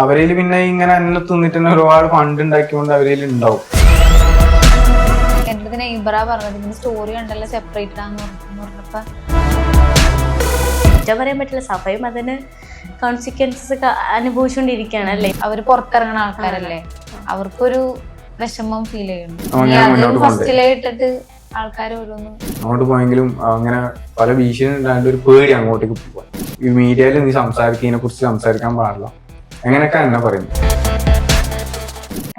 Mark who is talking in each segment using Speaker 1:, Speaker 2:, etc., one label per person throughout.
Speaker 1: അവരിൽ പിന്നെ ഇങ്ങനെ എന്നെ തിന്നിട്ട് തന്നെ ഒരുപാട് ഫണ്ട് ഉണ്ടാക്കിക്കൊണ്ട് അവരിൽ ഉണ്ടാവും.
Speaker 2: എന്റെ നെയ്ബറ പറഞ്ഞത് ഇങ്ങനെ സ്റ്റോറി കണ്ടല്ലോ സെപ്പറേറ്റഡ് ആന്ന് പറഞ്ഞപ്പോ
Speaker 3: പറയാൻ പറ്റില്ല. സഭയും അതിന് കോൺസിക്വൻസസ് ഒക്കെ അനുഭവിച്ചുകൊണ്ടിരിക്കുകയാണ് അല്ലേ.
Speaker 2: അവര് പുറത്തിറങ്ങുന്ന ആൾക്കാരല്ലേ, അവർക്കൊരു വിഷമം ഫീൽ ചെയ്യുന്നു. ഫസ്റ്റിലേ ഇട്ടിട്ട് ആൾക്കാർ ഓരോന്ന്
Speaker 1: അങ്ങോട്ട് പോയെങ്കിലും അങ്ങനെ പല ഭീഷണി ഉണ്ടായിട്ട് ഒരു പേടി അങ്ങോട്ടേക്ക് പോവാൻ. ഈ മീഡിയയിൽ നീ സംസാരിക്കുന്നതിനെ കുറിച്ച് സംസാരിക്കാൻ പാടില്ല അങ്ങനെയൊക്കെ എന്നെ പറയുന്നു.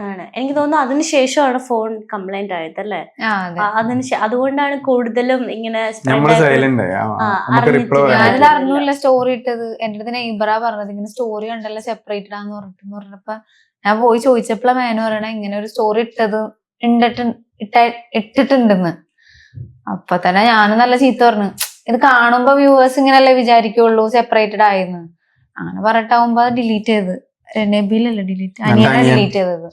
Speaker 3: ആണ് എനിക്ക് തോന്നുന്നു അതിന് ശേഷമാണ് ഫോൺ കംപ്ലൈന്റ് ആയത് അല്ലേ. അതുകൊണ്ടാണ് കൂടുതലും ഇങ്ങനെ
Speaker 2: ഞാനിത് അറിഞ്ഞില്ല സ്റ്റോറി ഇട്ടത്. എന്റെ അടുത്ത് നെയ്ബറ പറഞ്ഞത് ഇങ്ങനെ സ്റ്റോറി കണ്ടല്ലോ സെപ്പറേറ്റഡ് ആന്ന് പറഞ്ഞപ്പോ ഞാൻ പോയി ചോദിച്ചപ്പോഴാ മേനു പറയണ ഇങ്ങനെ ഒരു സ്റ്റോറി ഇട്ടിട്ടുണ്ടെന്ന്. അപ്പൊ തന്നെ ഞാനും നല്ല ചീത്ത പറഞ്ഞു. ഇത് കാണുമ്പോ വ്യൂവേഴ്സ് ഇങ്ങനെയല്ലേ വിചാരിക്കുള്ളൂ സെപ്പറേറ്റഡ് ആയെന്ന്. അങ്ങനെ പറഞ്ഞിട്ടാവുമ്പോ അത് ഡിലീറ്റ് ചെയ്ത്. നബീലല്ലേ ഡിലീറ്റ്, അനിയനാ ഡിലീറ്റ് ചെയ്തത്.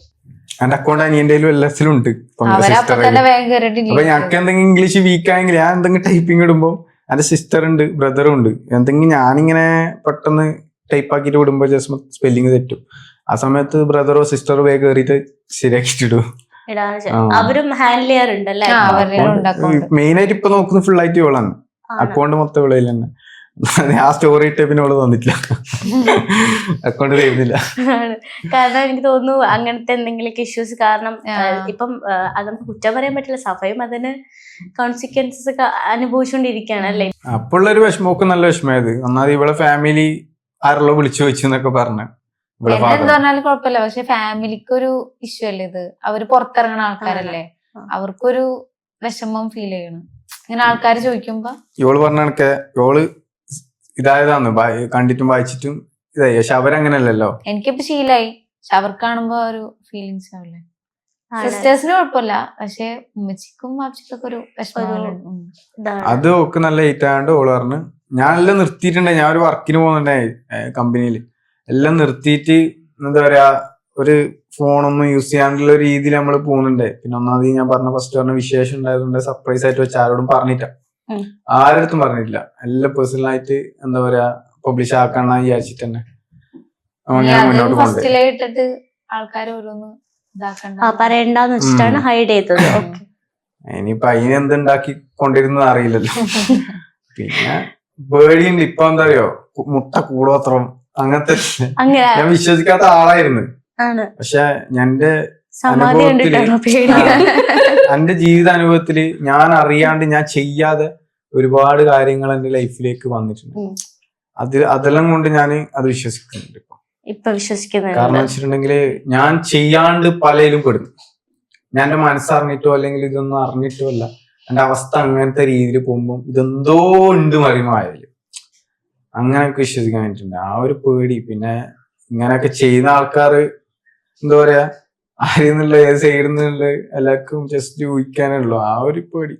Speaker 1: എന്റെ അക്കൗണ്ട് അനിയന്റെ എല്ലാത്തിലും ഉണ്ട്.
Speaker 2: അവരപ്പൊ തന്നെ വേഗം കയറിയിട്ട്
Speaker 1: ഞങ്ങൾക്ക് എന്തെങ്കിലും ഇംഗ്ലീഷ് വീക്ക് ആയെങ്കിൽ ഞാൻ എന്തെങ്കിലും ടൈപ്പിംഗ് ഇടുമ്പോ എന്റെ സിസ്റ്റർ ഉണ്ട്, ബ്രദറും ഉണ്ട്. എന്തെങ്കിലും ഞാനിങ്ങനെ പെട്ടെന്ന് ടൈപ്പ് ആക്കിയിട്ട് വിടുമ്പോ ജസ്റ്റ് സ്പെല്ലിങ് തെറ്റും. ആ സമയത്ത് ബ്രദറോ സിസ്റ്ററോ വേഗം കയറിയിട്ട് ശരിയാക്കിട്ടിടും.
Speaker 3: അവരും ഹാൻഡിൽ ചെയ്യാറുണ്ടല്ലേ.
Speaker 1: മെയിൻ ആയിട്ട് ഇപ്പൊ നോക്കുന്നത് ഫുൾ ആയിട്ട് ഇവളാണ്. അക്കൗണ്ട് മൊത്തം ഇവളയിൽ തന്നെ. ആ സ്റ്റോറി ഇട്ട പിന്നെ അവള് തന്നിട്ടില്ല, അക്കൗണ്ട് തരുന്നില്ല.
Speaker 3: കാരണം എനിക്ക് തോന്നുന്നു അങ്ങനത്തെ എന്തെങ്കിലുമൊക്കെ ഇഷ്യൂസ് കാരണം ഇപ്പം അത് നമുക്ക് കുറ്റം പറയാൻ പറ്റില്ല. സഭയും അതിന് കോൺസിക്വൻസസ് ഒക്കെ അനുഭവിച്ചുകൊണ്ടിരിക്കുകയാണ് അല്ലേ.
Speaker 1: അപ്പോഴുള്ളൊരു വിഷമമൊക്കെ നല്ല വിഷമമായത്. ഒന്നാമത് ഇവളെ ഫാമിലി ആരെല്ലോ വിളിച്ചു വെച്ചു എന്നൊക്കെ പറഞ്ഞു.
Speaker 2: എന്ത് പറഞ്ഞാലും കുഴപ്പമില്ല, പക്ഷെ ഫാമിലിക്ക് ഒരു ഇഷ്യൂ അല്ലേ ഇത്. അവര് പുറത്തിറങ്ങണ ആൾക്കാരല്ലേ, അവർക്കൊരു വിഷമം ഫീൽ ചെയ്യണം ഇങ്ങനെ ആൾക്കാർ ചോദിക്കുമ്പോ.
Speaker 1: ഇവള് പറഞ്ഞ കണക്കെ ഇവള് ഇതായതാന്ന് കണ്ടിട്ടും വായിച്ചിട്ടും ഇതായി. പക്ഷെ അവരങ്ങനല്ലല്ലോ.
Speaker 2: എനിക്കിപ്പോ ശീലായി. പക്ഷെ അവർക്ക് കാണുമ്പോ ഒരു ഫീലിങ്സ് ആവില്ലേ. സിസ്റ്റേഴ്സിന് കുഴപ്പമില്ല, പക്ഷെ ഉമ്മച്ചിക്കും വാപ്പിച്ചിക്കൊക്കെ ഒരു വിഷമം.
Speaker 1: അത് ഒക്കെ നല്ല ലേറ്റ് ആയതുകൊണ്ട് ഓള് പറഞ്ഞു ഞാൻ എല്ലാം നിർത്തിയിട്ടുണ്ടായി. ഞാൻ ഒരു വർക്കിന് പോകുന്നുണ്ടായി കമ്പനിയിൽ. എല്ലാം നിർത്തിയിട്ട് എന്താ പറയാ ഒരു ഫോണൊന്നും യൂസ് ചെയ്യാനുള്ള രീതിയിൽ നമ്മൾ പോകുന്നുണ്ട്. പിന്നെ ഒന്നാമത് ഞാൻ പറഞ്ഞ ഫസ്റ്റ് പറഞ്ഞ വിശേഷം ഉണ്ടായതുകൊണ്ട് സർപ്രൈസ് ആയിട്ട് വെച്ച് ആരോടും പറഞ്ഞില്ല, ആരടുത്തും പറഞ്ഞിട്ടില്ല. എല്ലാം പേഴ്സണലായിട്ട് എന്താ പറയാ പബ്ലിഷ് ആക്കണം വിചാരിച്ചിട്ട് തന്നെ ഞാൻ മുന്നോട്ട്
Speaker 2: കൊണ്ടുപോയി. ആൾക്കാർ ഓരോന്ന്
Speaker 3: പറയണ്ടെന്ന് വെച്ചിട്ടാണ് ഹൈഡ് ചെയ്തത്.
Speaker 1: ഇനിയിപ്പൊ അതിന് എന്തുണ്ടാക്കി കൊണ്ടിരുന്നത് അറിയില്ലല്ലോ. പിന്നെ പേടിയുണ്ട്. ഇപ്പൊ എന്താ അറിയോ, മുട്ട കൂടോത്രം അങ്ങനത്തെ ഞാൻ വിശ്വസിക്കാത്ത ആളായിരുന്നു. പക്ഷെ എന്റെ എന്റെ ജീവിത അനുഭവത്തില് ഞാൻ അറിയാണ്ട് ഞാൻ ചെയ്യാതെ ഒരുപാട് കാര്യങ്ങൾ എന്റെ ലൈഫിലേക്ക് വന്നിട്ടുണ്ട്. അതെല്ലാം കൊണ്ട് ഞാൻ അത് വിശ്വസിക്കുന്നുണ്ട്
Speaker 3: ഇപ്പൊ വിശ്വസിക്കുന്നുണ്ട്.
Speaker 1: കാരണം വെച്ചിട്ടുണ്ടെങ്കില് ഞാൻ ചെയ്യാണ്ട് പലയിലും പെടുന്നു. ഞാൻ എന്റെ മനസ്സറിഞ്ഞിട്ടോ അല്ലെങ്കിൽ ഇതൊന്നും അറിഞ്ഞിട്ടോ അല്ല, എന്റെ അവസ്ഥ അങ്ങനത്തെ രീതിയിൽ പോകുമ്പോൾ ഇതെന്തോ ഉണ്ട് മറിമായാലും അങ്ങനെയൊക്കെ വിശ്വസിക്കാൻ വേണ്ടിയിട്ടുണ്ട്. ആ ഒരു പേടി. പിന്നെ ഇങ്ങനെയൊക്കെ ചെയ്യുന്ന ആൾക്കാർ എന്താ പറയാ ആരെന്നുള്ള ഏത് സൈഡിൽ നിന്നുള്ള എല്ലാവർക്കും ജസ്റ്റ് ഊഹിക്കാനേ ഉള്ളൂ. ആ ഒരു പേടി.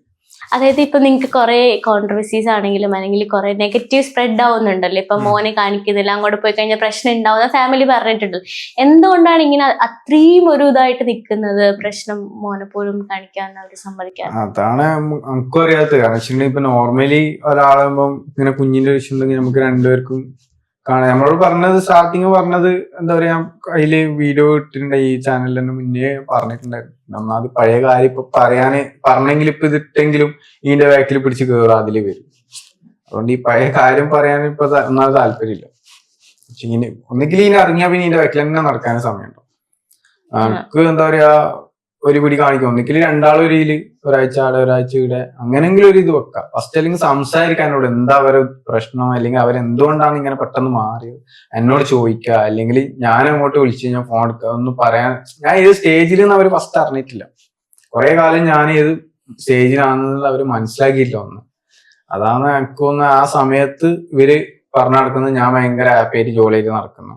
Speaker 3: അതായത് ഇപ്പൊ നിങ്ങൾക്ക് കുറെ കോൺട്രവേഴ്സീസ് ആണെങ്കിലും അല്ലെങ്കിൽ കുറെ നെഗറ്റീവ് സ്പ്രെഡ് ആവുന്നുണ്ടല്ലോ. ഇപ്പൊ മോനെ കാണിക്കുന്നില്ല, അങ്ങോട്ട് പോയി കഴിഞ്ഞാൽ പ്രശ്നം ഉണ്ടാവുന്ന ഫാമിലി പറഞ്ഞിട്ടുണ്ട്. എന്തുകൊണ്ടാണ് ഇങ്ങനെ അത്രയും ഒരു ഇതായിട്ട് നിൽക്കുന്നത്? പ്രശ്നം മോനെ പോലും കാണിക്കാൻ അവര് സമ്മതിക്കാൻ.
Speaker 1: അതാണ് നമുക്കും അറിയാത്തത്. കാരണം വെച്ചിട്ടുണ്ടെങ്കിൽ ഇപ്പൊ നോർമലി ഒരാളാകുമ്പോൾ ഇങ്ങനെ കുഞ്ഞിന്റെ വിഷയം ഉണ്ടെങ്കിൽ നമുക്ക് രണ്ടുപേർക്കും കാണാം. നമ്മളോട് പറഞ്ഞത് സ്റ്റാർട്ടിങ് പറഞ്ഞത് എന്താ പറയാ അതില് വീഡിയോ ഇട്ടിട്ടുണ്ട് ഈ ചാനലിൽ തന്നെ മുന്നേ പറഞ്ഞിട്ടുണ്ടായിരുന്നു. ഒന്നാമത് പഴയ കാര്യം ഇപ്പൊ പറഞ്ഞെങ്കിൽ ഇപ്പൊ ഇതിട്ടെങ്കിലും ഇതിന്റെ ബാക്കിൽ പിടിച്ച് കയറുക അതില് വരും. അതുകൊണ്ട് ഈ പഴയ കാര്യം പറയാൻ ഇപ്പൊ ഒന്നാമത് താല്പര്യമില്ല. പക്ഷെ ഇനി ഒന്നെങ്കിൽ ഇനി ഇറങ്ങിയാൽ പിന്നെ ഇതിന്റെ ബാക്കിൽ തന്നെ നടക്കാനും സമയമുണ്ടോ. നമുക്ക് എന്താ പറയാ ഒരു പിടി കാണിക്കും. ഒന്നിക്കൽ രണ്ടാളും ഒരു ഇതില് ഒരാഴ്ച ആടെ ഒരാഴ്ച ഇവിടെ അങ്ങനെങ്കിലും ഒരു ഇത് വെക്കാം. ഫസ്റ്റ് അല്ലെങ്കിൽ സംസാരിക്കാനോട് എന്താ അവരെ പ്രശ്നം, അല്ലെങ്കിൽ അവരെന്തുകൊണ്ടാണ് ഇങ്ങനെ പെട്ടെന്ന് മാറിയത് എന്നോട് ചോദിക്കുക. അല്ലെങ്കിൽ ഞാൻ അങ്ങോട്ട് വിളിച്ച് ഞാൻ ഫോൺ എടുക്കുക, ഒന്ന് പറയാൻ. ഞാൻ ഏത് സ്റ്റേജിൽ നിന്ന് അവർ ഫസ്റ്റ് അറിഞ്ഞിട്ടില്ല. കുറെ കാലം ഞാൻ ഏത് സ്റ്റേജിലാണെന്നുള്ളത് അവർ മനസ്സിലാക്കിയില്ല ഒന്ന്. അതാണ് എനിക്ക് തോന്നുന്നത്. ആ സമയത്ത് ഇവര് പറഞ്ഞു നടക്കുന്നത് ഞാൻ ഭയങ്കര ഹാപ്പിയായിട്ട് ജോലിയായിട്ട് നടക്കുന്നു.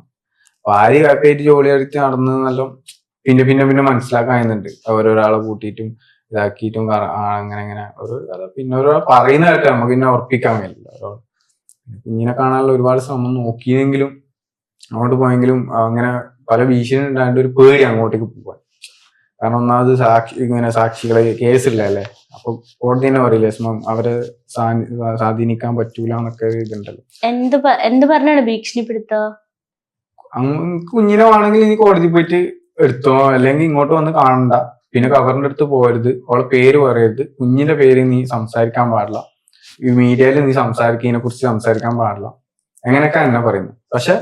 Speaker 1: അപ്പൊ ആര് ഹാപ്പിയായിട്ട് ജോലിയായിട്ട് നടന്നതെന്നെല്ലാം പിന്നെ പിന്നെ പിന്നെ മനസ്സിലാക്കാൻ കഴിയുന്നുണ്ട്. ഓരോരാളെ കൂട്ടിയിട്ടും ഇതാക്കിയിട്ടും അങ്ങനെ ഓരോ കഥ പിന്നെ ഒരാൾ പറയുന്ന കേട്ടോ നമുക്ക് പിന്നെ ഉറപ്പിക്കാൻ കഴിയില്ല. കുഞ്ഞിനെ കാണാനുള്ള ഒരുപാട് ശ്രമം നോക്കിയെങ്കിലും അങ്ങോട്ട് പോയെങ്കിലും അങ്ങനെ പല ഭീഷണി ഉണ്ടായിട്ട് ഒരു പേടി അങ്ങോട്ടേക്ക് പോകാൻ. കാരണം ഒന്നാമത് സാക്ഷികളെ കേസില്ല അല്ലേ. അപ്പൊ കോടതി തന്നെ പറയില്ലേ അവരെ സ്വാധീനിക്കാൻ പറ്റൂല എന്നൊക്കെ ഇതുണ്ടല്ലോ.
Speaker 3: എന്ത് പറഞ്ഞാണ് ഭീഷണിപ്പെടുത്തുക?
Speaker 1: കുഞ്ഞിനെ വേണമെങ്കിൽ നീ കോടതി പോയിട്ട് എടുത്തോ, അല്ലെങ്കിൽ ഇങ്ങോട്ട് വന്ന് കാണണ്ട, പിന്നെ കവറിന്റെ അടുത്ത് പോകരുത്, അവളെ പേര് പറയരുത്, കുഞ്ഞിന്റെ പേര് നീ സംസാരിക്കാൻ പാടില്ല, ഈ മീഡിയയിൽ നീ സംസാരിക്കുന്നതിനെ കുറിച്ച് സംസാരിക്കാൻ പാടില്ല, അങ്ങനെയൊക്കെ എന്നെ പറയുന്നു. പക്ഷെ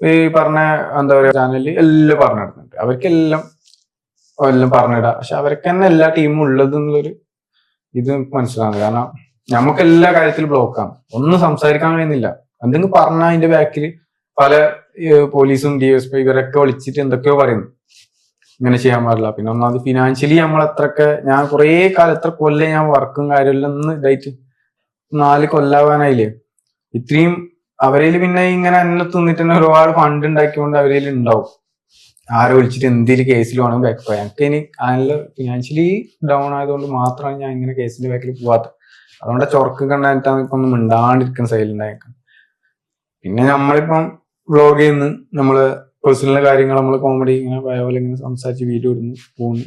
Speaker 1: ഈ പറഞ്ഞ എന്താ പറയാ ചാനലിൽ എല്ലാം പറഞ്ഞിടുന്നുണ്ട്, അവർക്കെല്ലാം പറഞ്ഞിടാം. പക്ഷെ അവർക്ക് തന്നെ എല്ലാ ടീമും ഉള്ളത് എന്നുള്ളൊരു ഇത് മനസ്സിലാകുന്നത്. കാരണം നമുക്ക് എല്ലാ കാര്യത്തിലും ബ്ലോക്കാണ്, ഒന്നും സംസാരിക്കാൻ കഴിയുന്നില്ല. എന്തെങ്കിലും പറഞ്ഞാൽ അതിന്റെ ബാക്കിൽ പല പോലീസും DSP ഇവരൊക്കെ വിളിച്ചിട്ട് എന്തൊക്കെയോ പറയുന്നു, ഇങ്ങനെ ചെയ്യാൻ പാടില്ല. പിന്നെ ഒന്നാമത് ഫിനാൻഷ്യലി നമ്മൾ എത്രയൊക്കെ, ഞാൻ കുറേ കാലം എത്ര കൊല്ലം ഞാൻ വർക്കും കാര്യമെല്ലാം ഒന്ന് ഇതായിട്ട് 4 കൊല്ലാവാനായില്ലേ. ഇത്രയും അവരേല് പിന്നെ ഇങ്ങനെ എന്നെ തിന്നിട്ട് തന്നെ ഒരുപാട് ഫണ്ട് ഉണ്ടാക്കിക്കൊണ്ട് അവരേല് ഉണ്ടാവും. ആരെ വിളിച്ചിട്ട് എന്തെങ്കിലും കേസിൽ വേണം ബാക്ക് പോയാൽ. എനിക്ക് ഇനി അതിൽ ഫിനാൻഷ്യലി ഡൗൺ ആയതുകൊണ്ട് മാത്രമാണ് ഞാൻ ഇങ്ങനെ കേസിന്റെ ബാക്കിൽ പോവാത്തത്. അതുകൊണ്ട് ചൊറക്ക് കണ്ടായിട്ടാണ് ഇപ്പൊ ഒന്ന് മിണ്ടാണ്ടിരിക്കുന്ന സൈലന്റായിരിക്കും. പിന്നെ നമ്മളിപ്പം വ്ളോഗ് ചെയ്യുന്നു, നമ്മള് പേഴ്സണൽ കാര്യങ്ങൾ, നമ്മള് കോമഡി ഇങ്ങനെ പോലെ ഇങ്ങനെ സംസാരിച്ച് വീഡിയോ ഇടുന്നു പോകുന്നു.